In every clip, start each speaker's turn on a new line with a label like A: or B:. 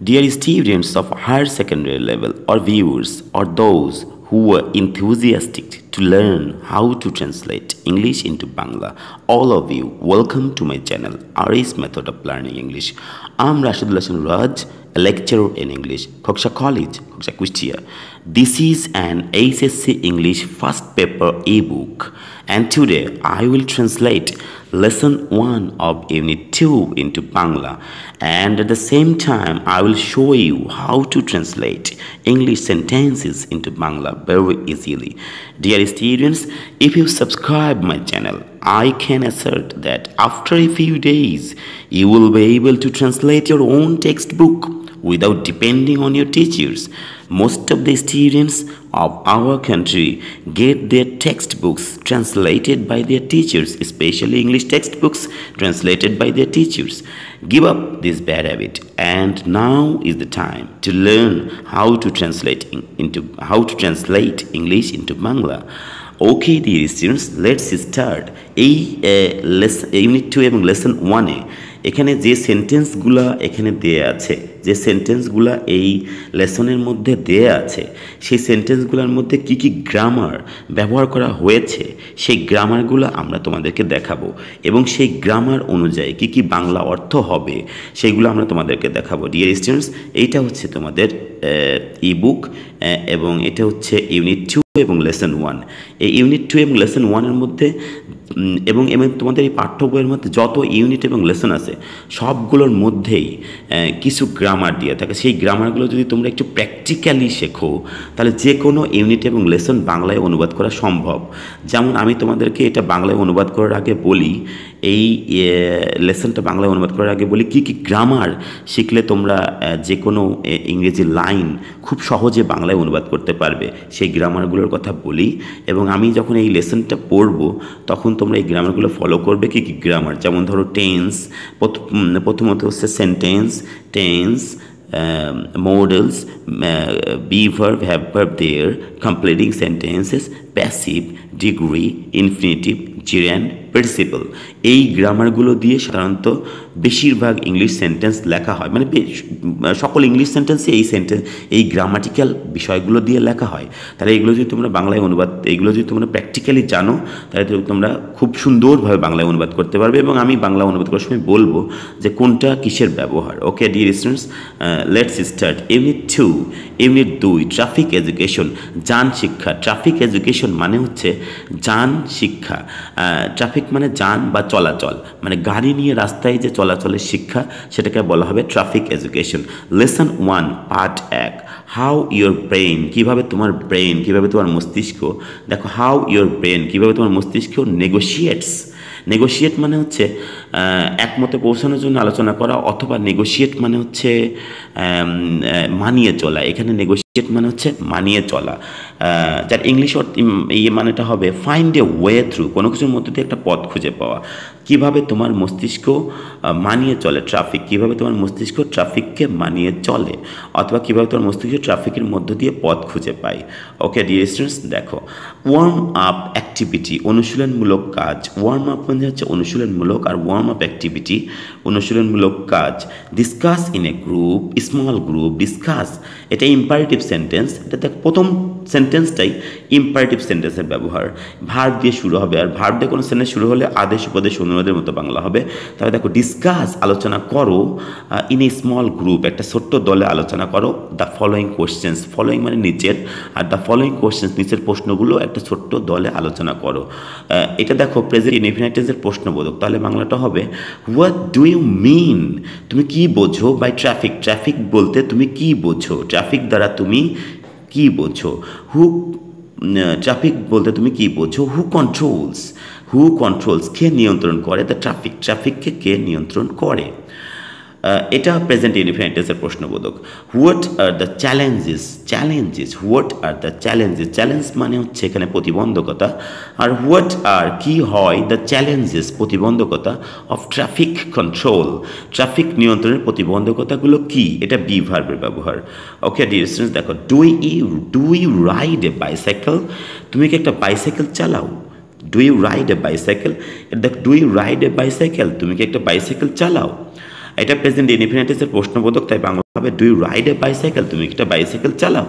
A: Dear students of higher secondary level or viewers or those who are enthusiastic to learn how to translate English into Bangla, all of you, welcome to my channel, Ari's Method of Learning English. I'm Rashidul Hasan Raj, a lecturer in English, Koksha College, Koksha Kushtia. This is an HSC English first paper ebook, and today I will translate lesson 1 of unit 2 into Bangla, and at the same time I will show you how to translate English sentences into Bangla very easily. Dear students, if you subscribe my channel, I can assert that after a few days you will be able to translate your own textbook without depending on your teachers. Most of the students of our country get their textbooks translated by their teachers, especially English textbooks translated by their teachers. Give up this bad habit, and now is the time to learn how to translate English into Bangla. Okay, dear students, let's start. Unit 2 এবং lesson 1 এ এখানে যে সেন্টেন্সগুলো এখানে দেয়া আছে, যে সেন্টেন্সগুলো এই লেসনের মধ্যে দেয়া আছে, সেই সেন্টেন্সগুলোর মধ্যে কি কি গ্রামার ব্যবহার করা হয়েছে সেই গ্রামারগুলো আমরা তোমাদেরকে দেখাবো, এবং সেই গ্রামার অনুযায়ী কি কি বাংলা অর্থ হবে সেইগুলো আমরা তোমাদেরকে দেখাবো। ডিয়ার স্টুডেন্টস, এইটা হচ্ছে তোমাদের ইবুক, এবং এটা হচ্ছে ইউনিট 2 এবং লেসন 1। এই ইউনিট 2 এবং লেসন 1 এর মধ্যে এবং তোমাদের এই পাঠ্য বইয়ের মধ্যে যত ইউনিট এবং লেসন আছে সবগুলোর মধ্যেই কিছু গ্রামার দিয়ে থাকে। সেই গ্রামারগুলো যদি তোমরা একটু প্র্যাকটিক্যালি শেখো তাহলে যে কোনো ইউনিট এবং লেসন বাংলায় অনুবাদ করা সম্ভব। যেমন আমি তোমাদেরকে এটা বাংলায় অনুবাদ করার আগে বলি, এই লেসনটা বাংলায় অনুবাদ করার আগে বলি কী কী গ্রামার শিখলে তোমরা যে কোনো ইংরেজি লাইন খুব সহজে বাংলায় অনুবাদ করতে পারবে, সেই গ্রামারগুলোর কথা বলি। এবং আমি যখন এই লেসনটা পড়বো তখন তোমরা এই গ্রামারগুলো ফলো করবে। কী কী গ্রামার? যেমন ধরো টেন্স, প্রথমত হচ্ছে sentence, tense, modals, be verb, have verb there, completing sentences, passive, degree, infinitive, gerund, participle। এই গ্রামারগুলো দিয়ে সাধারণত বেশিরভাগ ইংলিশ সেন্টেন্স লেখা হয়, মানে সকল ইংলিশ সেন্টেন্সে এই গ্রামাটিক্যাল বিষয়গুলো দিয়ে লেখা হয়। তাহলে এগুলো যদি তোমরা বাংলায় এইগুলো যদি তোমরা প্র্যাকটিক্যালি জানো তাহলে তোমরা খুব সুন্দরভাবে বাংলায় অনুবাদ করতে পারবে, এবং আমি বাংলা অনুবাদ করার সময় বলবো যে কোনটা কিসের ব্যবহার। Okay dear students, let's start. Unit 2, unit 2, traffic education, যান শিক্ষা। ট্রাফিক এডুকেশন মানে হচ্ছে যান শিক্ষা। ট্রাফিক মানে যান বা চলাচল, মানে গাড়ি নিয়ে রাস্তায় যে চলাচলের শিক্ষা, সেটাকে বলা হবে traffic education. Lesson 1 part 1, how your brain, কীভাবে তোমার ব্রেন, কীভাবে তোমার মস্তিষ্ক, দেখো হাউ ইয়োর ব্রেন, কীভাবে তোমার মস্তিষ্ক নেগোশিয়েটস। নেগোশিয়েট মানে হচ্ছে একমতে পৌঁছানোর জন্য আলোচনা করা, অথবা নেগোশিয়েট মানে হচ্ছে মানিয়ে চলা। এখানে নেগোশিয়েট মানে হচ্ছে মানিয়ে চলা, যার ইংলিশ মানেটা হবে ফাইন্ড এ ওয়ে থ্রু, কোনো কিছুর মধ্যে দিয়ে একটা পথ খুঁজে পাওয়া। কিভাবে তোমার মস্তিষ্ক মানিয়ে চলে ট্রাফিক, কিভাবে তোমার মস্তিষ্ক ট্রাফিককে মানিয়ে চলে, অথবা কীভাবে তোমার মস্তিষ্ক ট্রাফিকের মধ্য দিয়ে পথ খুঁজে পায়। ওকে ডিয়ার স্টুডেন্টস, দেখো ওয়ার্ম আপ অ্যাক্টিভিটি, অনুশীলনমূলক কাজ। ওয়ার্ম আপ মানে হচ্ছে অনুশীলনমূলক, আর ওয়ার্ম আপ অ্যাক্টিভিটি অনুশীলনমূলক কাজ। Discuss in a group, small group, discuss এটা ইম্পারেটিভ সেন্টেন্স। এটা দেখ প্রথম সেন্টেন্সটাই ইম্পারেটিভ সেন্টেন্সের ব্যবহার, ভার্ব দিয়ে শুরু হবে, আর ভার্ব দিয়ে কোনো সেন্টেন্স শুরু হলে আদেশ উপদেশ অনুরোধের মতো বাংলা হবে। তবে দেখো ডিসকাস আলোচনা করো, ইন এ স্মল গ্রুপ একটা ছোট্ট দলে আলোচনা করো, দ্য ফলোয়িং কোয়েশ্চেন্স, ফলোয়িং মানে নিচের, আর দ্য ফলোয়িং কোয়েশ্চেন্স নিচের প্রশ্নগুলো একটা ছোট্ট দলে আলোচনা করো। এটা দেখো প্রেজেন্ট ইনডিফিনিট টেন্সের প্রশ্নবোধক, তাহলে বাংলাটা হবে হোয়াট ডু ইউ মিন, তুমি কি বোঝো বাই ট্রাফিক। ট্রাফিক বলতে তুমি কি বোঝো, ট্রাফিক দ্বারা তুমি কি বোঝো। ট্রাফিক বলতে তুমি কি বোঝো। হু কন্ট্রোলস, কে নিয়ন্ত্রণ করে, দ্য ট্রাফিক, ট্রাফিককে কে নিয়ন্ত্রণ করে। এটা প্রেজেন্ট ইনডিফিনিট টেন্সের প্রশ্নবোধক। What are the challenges, what are the challenges, challenge মানে হচ্ছে এখানে প্রতিবন্ধকতা, আর হোয়াট আর কি হয়, দ্য চ্যালেঞ্জেস প্রতিবন্ধকতা অফ ট্রাফিক কন্ট্রোল, ট্রাফিক নিয়ন্ত্রণের প্রতিবন্ধকতাগুলো কি, এটা বি ভার্বের ব্যবহার। ওকে ডিয়ার স্টুডেন্টস, দেখো do you ride a bicycle, তুমি কি একটা বাইসাইকেল চালাও। Do you ride a bicycle, দেখ do you ride a bicycle, তুমি কি একটা বাইসাইকেল চালাও। এটা প্রেজেন্ট ইনডিফিনিটেন্সের প্রশ্নবোধক, তাই বাংলা হবে do you ride a bicycle, তুমি একটা বাইসাইকেল চালাও।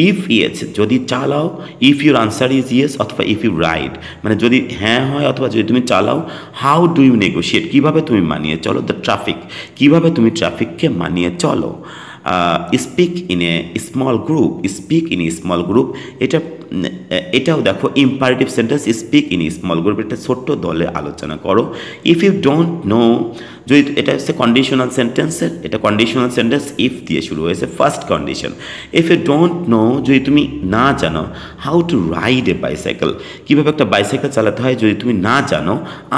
A: ইফ ইয়েস, যদি চালাও, if your answer is yes অথবা ইফ ইউ রাইড, মানে যদি হ্যাঁ হয় অথবা যদি তুমি চালাও। হাউ ডু ইউ নেগোশিয়েট, কীভাবে তুমি মানিয়ে চলো দ্য ট্রাফিক, কীভাবে তুমি ট্রাফিককে মানিয়ে চলো। Speak in a small group, speak in a small group, এটাও দেখো imperative sentence. Speak in a small group, একটা ছোট্ট দলে আলোচনা করো। ইফ ইউ ডোন্ট নো, যদি এটা হচ্ছে কন্ডিশনাল সেন্টেন্সের, এটা কন্ডিশনাল সেন্টেন্স ইফ দিয়ে শুরু হয়েছে, first condition. If you don't know, যদি তুমি না জানো, how to ride a bicycle, কীভাবে একটা বাইসাইকেল চালাতে হয় যদি তুমি না জানো,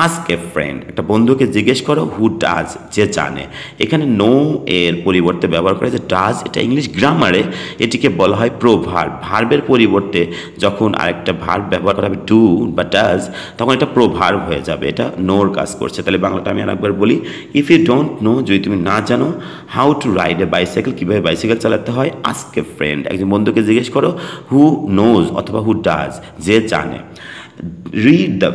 A: আস্ক এ ফ্রেন্ড, একটা বন্ধুকে জিজ্ঞেস করো, হু ডাজ, যে জানে। এখানে নো এর পরিবর্তে ব্যবহার করা যে ডাজ, এটা ইংলিশ গ্রামারে এটিকে বলা হয় প্রোভার্ব। ভার্বের পরিবর্তে যখন আরেকটা ভার্ব ব্যবহার করা হবে ডু বা ডাজ, তখন এটা প্রোভার্ব হয়ে যাবে, এটা নোর কাজ করছে। তাহলে বাংলাটা আমি আরেকবার বলি, ইফ ইউ ডোন্ট নো, যদি তুমি না জানো, how to ride a bicycle, কীভাবে বাইসাইকেল চালাতে হয়, আস্ক এ ফ্রেন্ড, একজন বন্ধুকে জিজ্ঞেস করো, হু নোজ অথবা হু ডাজ, যে জানে। রিড দ্য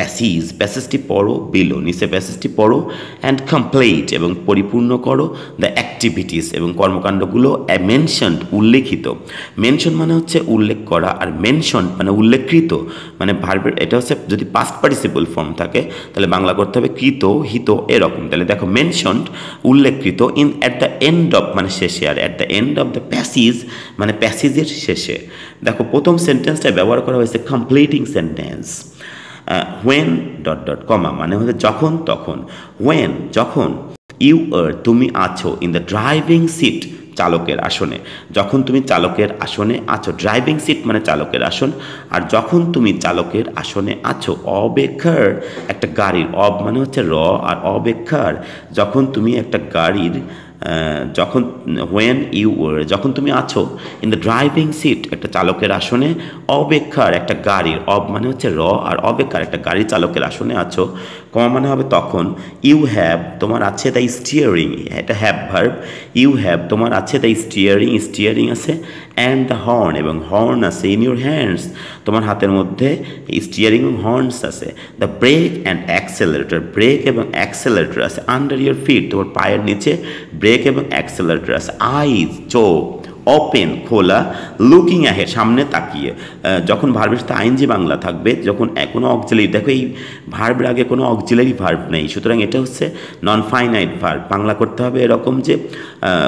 A: প্যাসেজ, প্যাসেজটি পড়ো, বিলো, নিচে প্যাসেজটি পড়ো, অ্যান্ড কমপ্লিট, এবং পরিপূর্ণ করো দ্য অ্যাক্টিভিটিস, এবং কর্মকাণ্ডগুলো মেনশনড, উল্লেখিত। মেনশন মানে হচ্ছে উল্লেখ করা, আর মেনশন মানে উল্লেখকৃত, মানে ভার্বের এটা হচ্ছে যদি পাস্ট পার্টিসিপল ফর্ম থাকে তাহলে বাংলা করতে হবে কৃত, হিত, এরকম। তাহলে দেখো মেনশনড, উল্লেখকৃত, in at the end of মানে শেষে, আর at the end of the passage মানে প্যাসেজের শেষে। দেখো প্রথম সেন্টেন্সটা ব্যবহার করা হয়েছে completing sentence. When dot dot comma মানে হচ্ছে যখন তখন। হোয়েন যখন, ইউ আর তুমি আছো, ইন দ্য ড্রাইভিং সিট চালকের আসনে, যখন তুমি চালকের আসনে আছো, ড্রাইভিং সিট মানে চালকের আসন, আর যখন তুমি চালকের আসনে আছো। অবেক্ষার একটা গাড়ির, অব মানে হচ্ছে র, আর অবেক্ষার যখন তুমি একটা গাড়ির, যখন হোয়েন ইউ ওয়ার যখন তুমি আছো, ইন দ্য ড্রাইভিং সিট একটা চালকের আসনে, অবেক্ষার একটা গাড়ির, অব মানে হচ্ছে র, আর অবেক্ষার একটা গাড়ির চালকের আসনে আছো, কমা মানে হবে তখন। ইউ হ্যাভ তোমার আছে দ্য স্টিয়ারিং, এটা হ্যাভ ভার্ব। ইউ হ্যাভ তোমার আছে দ্য স্টিয়ারিং, স্টিয়ারিং আছে, অ্যান্ড দ্য হর্ন এবং হর্ন আছে, ইন ইউর হ্যান্ডস তোমার হাতের মধ্যে স্টিয়ারিং এবং হর্নস আছে। The brake and accelerator, brake এবং অ্যাক্সেলারেটর আছে, আন্ডার ইউর ফিট তোমার পায়ের নিচে ব্রেক এবং অ্যাক্সেলারেটর আছে। আইজ চোখ, ওপেন খোলা, লুকিং অ্যাহেড সামনে তাকিয়ে। যখন ভার্বের সাথে আইনজি বাংলা থাকবে, যখন কোনো অক্সিলারি, দেখো এই ভার্বের আগে কোনো অক্সিলারি ভার্ব নেই, সুতরাং এটা হচ্ছে নন ফাইনাইট ভার্ব। বাংলা করতে হবে এরকম যে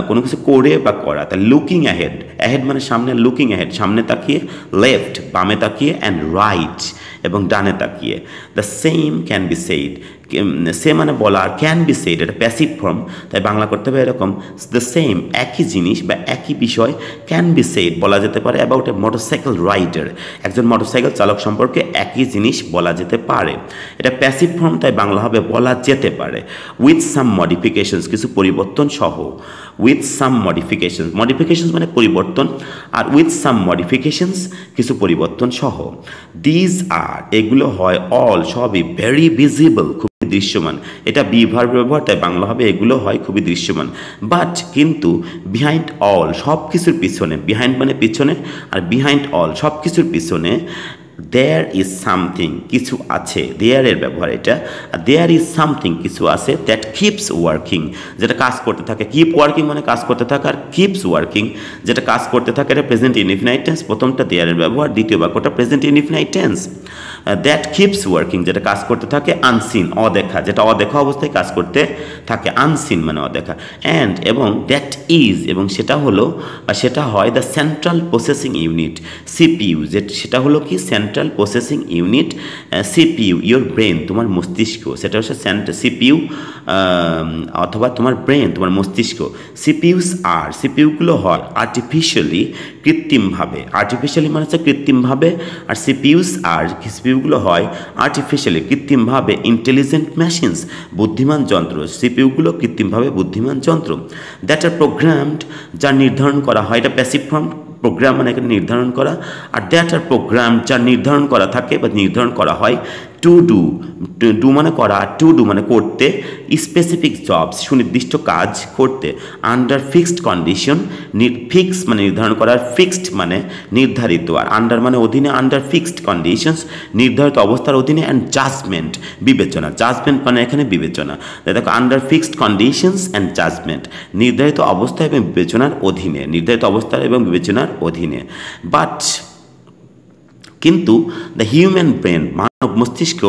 A: কোনো কিছু করে বা করা। তাহলে লুকিং অ্যাহেড, অ্যাহেড মানে সামনে, লুকিং অ্যাহেড সামনে তাকিয়ে, লেফট বামে তাকিয়ে, অ্যান্ড রাইট এবং ডানে তাকিয়ে। The same can be said, say মানে বলা, আর ক্যান বি সেইড এটা প্যাসিভ ফর্ম, তাই বাংলা করতে হবে এরকম, দ্য সেম একই জিনিস বা একই বিষয়, ক্যান বি সেইড বলা যেতে পারে অ্যাবাউট এ মোটরসাইকেল রাইডার, একজন মোটরসাইকেল চালক সম্পর্কে একই জিনিস বলা যেতে পারে। এটা প্যাসিভ ফর্ম, তাই বাংলা হবে বলা যেতে পারে। উইথ সাম মডিফিকেশনস কিছু পরিবর্তন সহ, উইথ সাম মডিফিকেশনস, মডিফিকেশনস মানে পরিবর্তন, আর উইথ সাম মডিফিকেশনস কিছু পরিবর্তন সহ। দিজ আর এগুলো হয়, অল সবই, ভেরি ভিজিবল খুব দৃশ্যমান, এটা বি ভার্ব ব্যবহার, তাই বাংলা হবে এগুলো হয় খুবই দৃশ্যমান। বাট কিন্তু, বিহাইন্ড অল সব কিছুর পিছনে, বিহাইন্ড মানে পিছনে, আর বিহাইন্ড অল সব কিছুর পিছনে, দেয়ার ইজ সামথিং কিছু আছে, দেয়ারের ব্যবহার এটা, আর দেয়ার ইজ সামথিং কিছু আছে, দ্যাট কিপস ওয়ার্কিং যেটা কাজ করতে থাকে। কিপ ওয়ার্কিং মানে কাজ করতে থাকে, আর কিপস ওয়ার্কিং যেটা কাজ করতে থাকে, এটা প্রেজেন্ট ইনডিফিনাইট টেন্স। প্রথমটা দেয়ারের ব্যবহার, দ্বিতীয় বাক্যটা present indefinite tense. That keeps working যেটা কাজ করতে থাকে, আনসিন অদেখা, যেটা অদেখা অবস্থায় কাজ করতে থাকে, আনসিন মানে অদেখা। অ্যান্ড এবং দ্যাট ইজ এবং সেটা হলো বা সেটা হয় the central processing unit, CPU, সেটা হলো কি central processing unit, CPU your brain তোমার মস্তিষ্ক, সেটা হচ্ছে সিপিইউ অথবা তোমার ব্রেন তোমার মস্তিষ্ক। সিপিইউস আর সিপিইউগুলো হয় আর্টিফিশিয়ালি কৃত্রিমভাবে, আর্টিফিশিয়ালি মানে হচ্ছে কৃত্রিমভাবে, আর সিপিইউস আর সিপিইউগুলো হয় আর্টিফিশিয়ালি কৃত্রিমভাবে, ইন্টেলিজেন্ট মেশিনস বুদ্ধিমান যন্ত্র, সিপিইউগুলো কৃত্রিমভাবে বুদ্ধিমান যন্ত্র। দ্যাট আর প্রোগ্রামড যা নির্ধারণ করা হয়, এটা প্যাসিভ ফর্ম, প্রোগ্রাম মানে এখানে নির্ধারণ করা, আর দ্যাট আর প্রোগ্রাম যা নির্ধারণ করা থাকে বা নির্ধারণ করা হয়, টু ডু, ডু মানে করা, টু ডু মানে করতে, স্পেসিফিক জবস সুনির্দিষ্ট কাজ করতে, আন্ডার ফিক্সড কন্ডিশন, ফিক্স মানে নির্ধারণ করার, ফিক্সড মানে নির্ধারিত, আর আন্ডার মানে অধীনে, আন্ডার ফিক্সড কন্ডিশনস নির্ধারিত অবস্থার অধীনে, অ্যান্ড জাজমেন্ট বিবেচনা, জাজমেন্ট মানে এখানে বিবেচনা। দেখো under fixed conditions and judgement নির্ধারিত অবস্থা এবং বিবেচনার অধীনে, নির্ধারিত অবস্থা এবং বিবেচনার অধীনে। বাট কিন্তু দ্য হিউম্যান ব্রেন মানব মস্তিষ্ক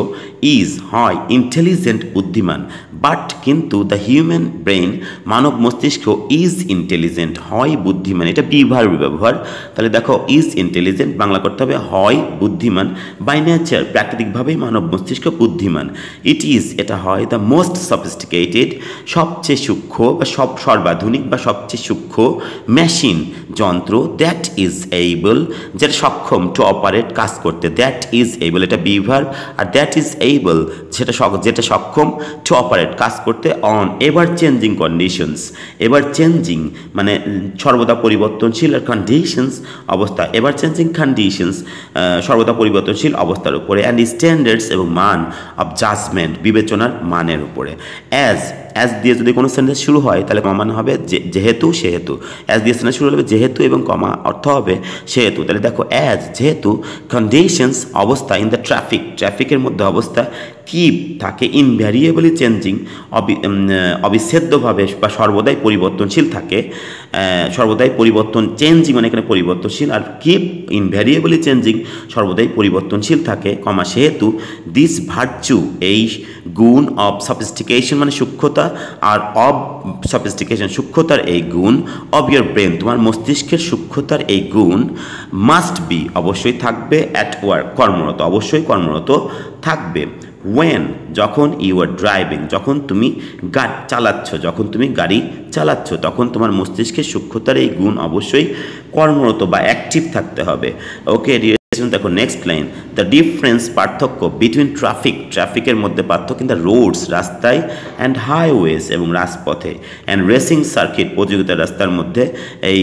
A: ইজ হয় ইন্টেলিজেন্ট বুদ্ধিমান, বাট কিন্তু দ্য হিউম্যান ব্রেন মানব মস্তিষ্ক ইজ ইন্টেলিজেন্ট হয় বুদ্ধিমান, এটা বিভার্ব ব্যবহার। তাহলে দেখো ইজ ইন্টেলিজেন্ট বাংলা করতে হবে হয় বুদ্ধিমান, বাই নেচার প্রাকৃতিকভাবেই মানব মস্তিষ্ক বুদ্ধিমান। ইট ইজ এটা হয় দ্য মোস্ট সফিস্টিকেটেড সবচেয়ে সূক্ষ্ম বা সর্বাধুনিক বা সবচেয়ে সূক্ষ্ম মেশিন যন্ত্র, দ্যাট ইজ এইবল যেটা সক্ষম টু অপারেট কাজ করতে, দ্যাট ইজ এইবল এটা বিভার্ব, আর দ্যাট ইজ এইবল যেটা সক্ষম টু অপারেট কাজ করতে on ever changing conditions, ever changing মানে সর্বদা পরিবর্তনশীল, আর কন্ডিশনস অবস্থা, এভার চেঞ্জিং কন্ডিশনস সর্বদা পরিবর্তনশীল অবস্থার উপরে, অ্যান্ড স্ট্যান্ডার্ডস এবং মান অফ জাজমেন্ট বিবেচনার মানের উপরে। অ্যাজ দিয়ে যদি কোনো সেন্টেন্স শুরু হয় তাহলে কমা মানে হবে যেহেতু সেহেতু, অ্যাজ দিয়ে সেন্টেন্স শুরু হবে যেহেতু এবং কমা অর্থ হবে সেহেতু। তাহলে দেখো অ্যাজ যেহেতু, কন্ডিশনস অবস্থা, ইন দ্য ট্রাফিকের মধ্যে অবস্থা, কিপ থাকে, ইনভ্যারিয়েবলি চেঞ্জিং অবিচ্ছেদ্যভাবে বা সর্বদাই পরিবর্তনশীল থাকে, সর্বদাই পরিবর্তন, চেঞ্জিং মানে এখানে পরিবর্তনশীল, আর কিপ ইনভ্যারিয়েবলি চেঞ্জিং সর্বদাই পরিবর্তনশীল থাকে, কমা সেহেতু, দিস ভার্চু এই গুণ, অব সফিস্টিকেশন মানে সূক্ষ্মতা, আর অব সফিস্টিকেশন সূক্ষ্মতার এই গুণ, অব ইয়োর ব্রেন তোমার মস্তিষ্কের সূক্ষ্মতার এই গুণ, মাস্ট বি অবশ্যই থাকবে, অ্যাট ওয়ার্ক কর্মরত অবশ্যই কর্মরত থাকবে, ওয়েন যখন ইউ আর ড্রাইভিং যখন তুমি গাড়ি চালাচ্ছ তখন তোমার মস্তিষ্কের সূক্ষ্মতার এই গুণ অবশ্যই কর্মরত বা অ্যাক্টিভ থাকতে হবে। ওকে দেখো নেক্সট লাইন, দ্য ডিফারেন্স পার্থক্য বিটুইন ট্রাফিকের মধ্যে পার্থক্য, ইন দ্য রোডস রাস্তায়, অ্যান্ড হাইওয়েজ এবং রাজপথে, অ্যান্ড রেসিং সার্কিট প্রতিযোগিতার রাস্তার মধ্যে এই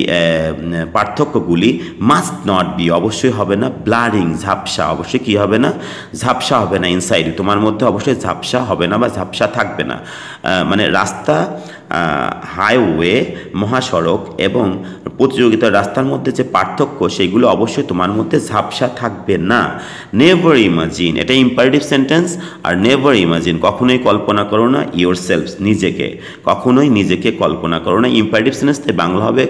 A: পার্থক্যগুলি মাস্ট নট বি অবশ্যই হবে না, ব্লারিং ঝাপসা অবশ্যই কি হবে না, ঝাপসা হবে না, ইনসাইড তোমার মধ্যে অবশ্যই ঝাপসা হবে না বা ঝাপসা থাকবে না, মানে রাস্তা, হাইওয়ে মহাসড়ক এবং প্রতিযোগিতার রাস্তার মধ্যে যে পার্থক্য সেগুলো অবশ্যই তোমার মধ্যে ঝাপসা থাকবে না। নেভার ইমাজিন এটা ইম্পারেটিভ সেন্টেন্স, আর নেভার ইমাজিন কখনোই কল্পনা করো না, ইয়োর সেলফ নিজেকে, কখনোই নিজেকে কল্পনা করো না, ইম্পারেটিভ সেন্টেন্স তাই বাংলা হবে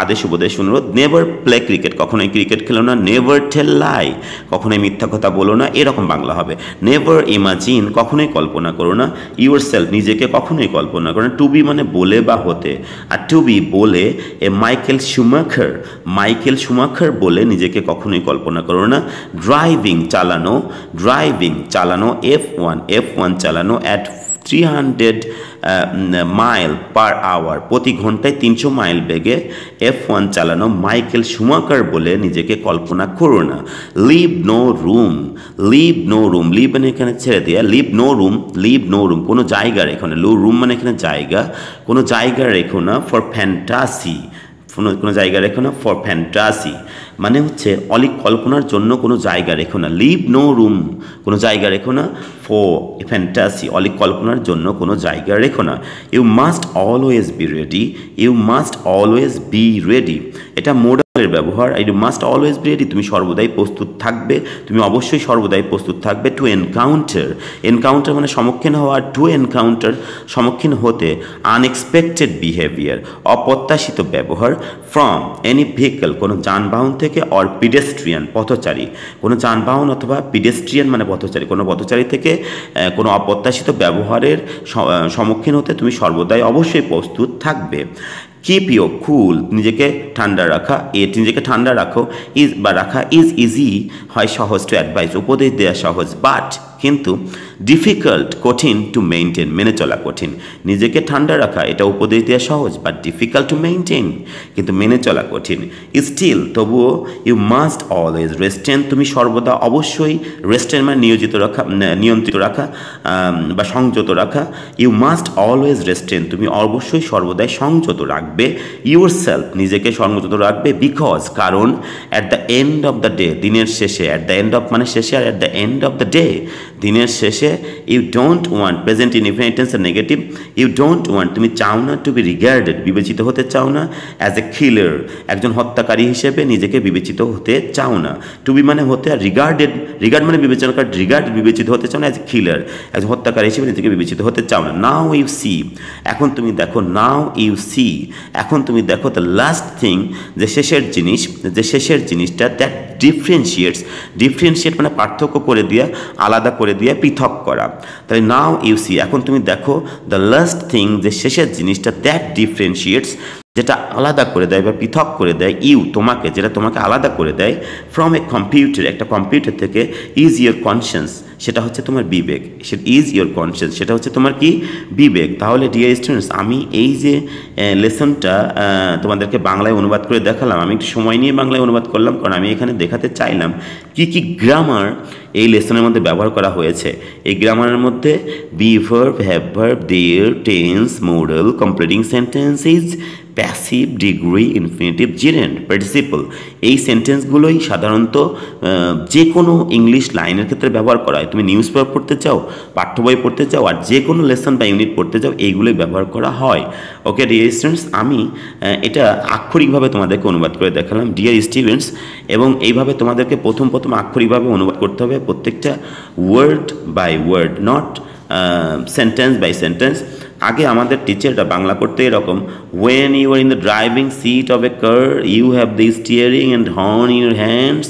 A: আদেশ উপদেশ অনুরোধ। নেভার প্লে ক্রিকেট কখনোই ক্রিকেট খেলো না, নেভার টেল লাই কখনোই মিথ্যা কথা বলো না, এরকম বাংলা হবে। নেভার ইমাজিন কখনোই কল্পনা করো না, ইয়োর সেলফ নিজেকে কখনোই কল্পনা করো না, টু বি মানে বলে বা হতে, আর টু বি বলে মাইকেল শুমাখার বলে নিজেকে কখনোই কল্পনা করো না। ড্রাইভিং চালানো, F1 চালানো অ্যাট 300 মাইল পার আওয়ার প্রতি ঘন্টায় 300 মাইল বেগে F1 চালানো মাইকেল শুমাখার বলে নিজেকে কল্পনা করো না। লিভ নো রুম লিভ মানে এখানে ছেড়ে দেয়া, লিভ নো রুম কোনো জায়গা রেখো না, রুম মানে এখানে জায়গা, কোনো জায়গা রেখো না, ফর ফ্যান্টাসি কোনো জায়গা রেখো না, ফর ফ্যান্টাসি মানে হচ্ছে অলিক কল্পনার জন্য কোনো জায়গা রেখো না, লিভ নো রুম কোনো জায়গা রেখো না, ফর ফ্যান্টাসি অলিক কল্পনার জন্য কোনো জায়গা রেখো না। You must always be ready এটা মোডালের ব্যবহার, you must always be ready তুমি সর্বদাই প্রস্তুত থাকবে, তুমি অবশ্যই সর্বদাই প্রস্তুত থাকবে। টু এনকাউন্টার মানে সম্মুখীন হওয়া, টু এনকাউন্টার সম্মুখীন হতে, আনএক্সপেক্টেড বিহেভিয়ার অপ্রত্যাশিত ব্যবহার, ফ্রম এনি ভেহিকল কোনো যানবাহন থেকে, অর পিডেস্ট্রিয়ান পথচারী কোনো যানবাহন অথবা পিডেস্ট্রিয়ান মানে পথচারী কোনো পথচারী থেকে কোনো অপ্রত্যাশিত ব্যবহারের সম্মুখীন হতে তুমি সর্বদাই অবশ্যই প্রস্তুত থাকবে। কিপ ইউ কুল নিজেকে ঠান্ডা রাখো, ইজ ইজি হয় সহজ, টু অ্যাডভাইস উপদেশ দেওয়া সহজ, বাট কিন্তু ডিফিকাল্ট কঠিন, টু মেনটেন মেনে চলা কঠিন। নিজেকে ঠান্ডা রাখা এটা উপদেশ দেওয়া সহজ, বাট ডিফিকাল্ট টু মেনটেন কিন্তু মেনে চলা কঠিন। স্টিল তবুও, ইউ মাস্ট অলওয়েজ রেস্টেন তুমি সর্বদা অবশ্যই, রেস্টেন মানে নিয়ন্ত্রিত রাখা বা সংযত রাখা, ইউ মাস্ট অলওয়েজ রেস্টেন তুমি অবশ্যই সর্বদাই সংযত রাখবে, ইউর সেলফ নিজেকে সংযত রাখবে, বিকজ কারণ, at the end of the day দিনের শেষে, অ্যাট দ্য এন্ড অফ মানে শেষে, আর at the end of the day দিনের শেষে you don't want, present indefinite tense negative, you don't want, তুমি চাও না, টু বি রিগার্ডেড, বিবেচিত হতে চাও না, অ্যাজ এ কিলার, একজন হত্যাকারী হিসেবে নিজেকে বিবেচিত হতে চাও না। টু বি মানে হতে, আর রিগার্ডেড, রিগার্ড মানে বিবেচনা করা, রিগার্ড বিবেচিত হতে চাও না, অ্যাজ এ কিলার, একজন হত্যাকারী হিসেবে নিজেকে বিবেচিত হতে চাও না। নাও ইউ সি, এখন তুমি দেখো, নাও ইউ সি, এখন তুমি দেখো, দ্য লাস্ট থিং, যে শেষের জিনিস, যে শেষের জিনিসটা, দ্যাট ডিফারেন্সিয়েটস, ডিফারেন্সিয়েট মানে পার্থক্য করে দেওয়া, আলাদা করে দেওয়া, পৃথক করা। তাই নাও ইউ সি, এখন তুমি দেখো, দ্য লাস্ট থিং, যে শেষের জিনিসটা, দ্যাট ডিফারেন্সিয়েটস, যেটা আলাদা করে দেয় বা পৃথক করে দেয়, ইউ তোমাকে, যেটা তোমাকে আলাদা করে দেয়, ফ্রম এ কম্পিউটার, একটা কম্পিউটার থেকে, ইজ ইয়োর কনসিয়েন্স, সেটা হচ্ছে তোমার বিবেক, সেটা ইজ ইয়োর কনসিয়েন্স, সেটা হচ্ছে তোমার কি, বিবেক। তাহলে ডিয়ার স্টুডেন্টস, আমি এই যে লেসনটা তোমাদেরকে বাংলায় অনুবাদ করে দেখালাম, আমি একটু সময় নিয়ে বাংলায় অনুবাদ করলাম, কারণ আমি এখানে দেখাতে চাইলাম কি কি গ্রামার এই লেসনের মধ্যে ব্যবহার করা হয়েছে। এই গ্রামারের মধ্যে be verb, have verb, there, tense, modal, completing sentences, passive, degree, infinitive, gerund, participle, এই সেন্টেন্সগুলোই সাধারণত যে কোনো ইংলিশ লাইনের ক্ষেত্রে ব্যবহার করা হয়। তুমি নিউজ পেপার পড়তে চাও, পাঠ্য বই পড়তে চাও, আর যে কোনো লেসন বা ইউনিট পড়তে চাও, এইগুলোই ব্যবহার করা হয়। ওকে ডিয়ার স্টুডেন্টস, আমি এটা আক্ষরিকভাবে তোমাদেরকে অনুবাদ করে দেখালাম ডিয়ার স্টুডেন্টস, এবং এইভাবে তোমাদেরকে প্রথম আক্ষরিকভাবে অনুবাদ করতে হবে, প্রত্যেকটা word by word, not sentence by sentence. আগে আমাদের টিচারটা বাংলা করতে এরকম, when you are in the driving seat of a car, you have the steering and horn in your hands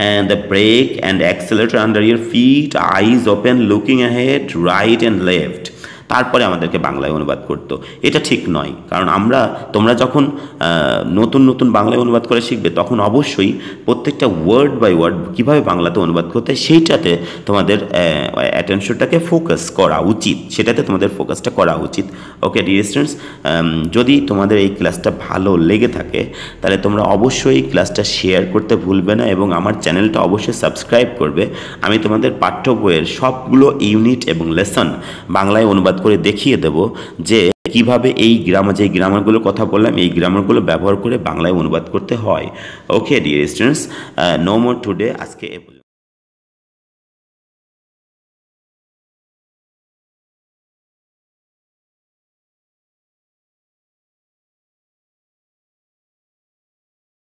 A: and the brake and accelerator under your feet, eyes open, looking ahead, right and left। তারপরে আমাদেরকে বাংলায় অনুবাদ করতো। এটা ঠিক নয়, কারণ তোমরা যখন নতুন নতুন বাংলায় অনুবাদ করে শিখবে, তখন অবশ্যই প্রত্যেকটা ওয়ার্ড বাই ওয়ার্ড কীভাবে বাংলাতে অনুবাদ করতে, সেইটাতে তোমাদের অ্যাটেনশনটাকে ফোকাস করা উচিত, সেটাতে তোমাদের ফোকাসটা করা উচিত। ওকে ডিয়ার স্টুডেন্টস, যদি তোমাদের এই ক্লাসটা ভালো লেগে থাকে, তাহলে তোমরা অবশ্যই ক্লাসটা শেয়ার করতে ভুলবে না, এবং আমার চ্যানেলটা অবশ্যই সাবস্ক্রাইব করবে। আমি তোমাদের পাঠ্য বইয়ের সবগুলো ইউনিট এবং লেসন বাংলায় অনুবাদ করে দেখিয়ে দেব যে কিভাবে এই যে গ্রামারগুলোর কথা বললাম, এই গ্রামারগুলো ব্যবহার করে বাংলায় অনুবাদ করতে হয়। Okay dear students, no more today, আজকে